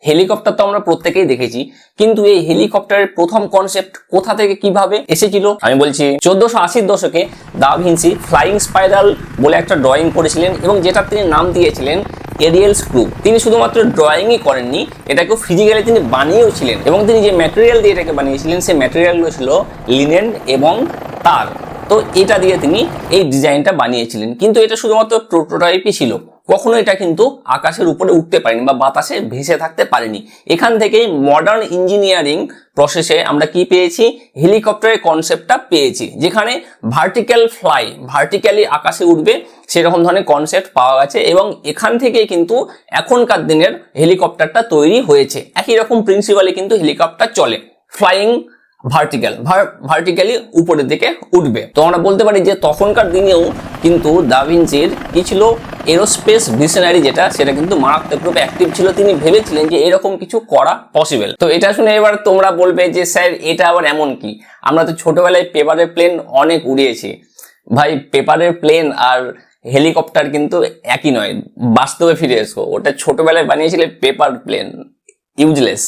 Helicopter তো আমরা প্রত্যেকেই দেখেছি, কিন্তু এই হেলিকপ্টারের প্রথম কনসেপ্ট কোথা থেকে কিভাবে এসেছিল? আমি বলছি 1480-র দশকে দা ভিঞ্চি ফ্লাইং স্পাইরাল বলে একটা ড্রয়িং করেছিলেন এবং যেটা তিনি নাম দিয়েছিলেন এরিয়েল স্ক্রু। তিনি শুধুমাত্র ড্রয়িংই করেননি, এটাকে ফিজিক্যালি তিনি বানিয়েও ছিলেন এবং তিনি যে ম্যাটেরিয়াল দিয়ে এটাকে বানিয়েছিলেন সেই ম্যাটেরিয়ালগুলো ছিল লিনেন এবং তার। তো এটা দিয়ে তিনি এই ডিজাইনটা বানিয়েছিলেন, কিন্তু এটা শুধুমাত্র প্রোটোটাইপই ছিল, কখনো এটা কিন্তু আকাশের উপরে উঠতে পারেনি বা বাতাসে ভেসে থাকতে পারেনি। এখান থেকেই মডার্ন ইঞ্জিনিয়ারিং প্রসেসে আমরা কি পেয়েছি? হেলিকপ্টারের কনসেপ্টটা পেয়েছি, যেখানে ভার্টিক্যাল ফ্লাই, ভার্টিক্যালি আকাশে উঠবে সেরকম ধরনের কনসেপ্ট পাওয়া গেছে এবং এখান থেকেই কিন্তু এখনকার দিনের হেলিকপ্টারটা তৈরি হয়েছে। একই রকম প্রিন্সিপালে কিন্তু হেলিকপ্টার চলে, ফ্লাইং ভার্টিক্যালি উপরের দিকে উঠবে। তো আমরা বলতে পারি যে তখনকার দিনেও কিন্তু দা ভিঞ্চির কি ছিল? এরোস্পেস ভিশনারি যেটা, সেটা কিন্তু মারাত্মক রূপে অ্যাক্টিভ ছিল। তিনি ভেবেছিলেন যে এরকম কিছু করা পসিবল। তো এটা শুনে এবার তোমরা বলবে যে স্যার এটা আবার এমন কি? আমরা তো ছোটবেলায় পেপারের প্লেন অনেক উড়িয়েছি। ভাই, পেপারের প্লেন আর হেলিকপ্টার কিন্তু একই নয়। বাস্তবে ফিরে এসো, ওটা ছোটবেলায় বানিয়েছিলে পেপার প্লেন, ইউজলেস।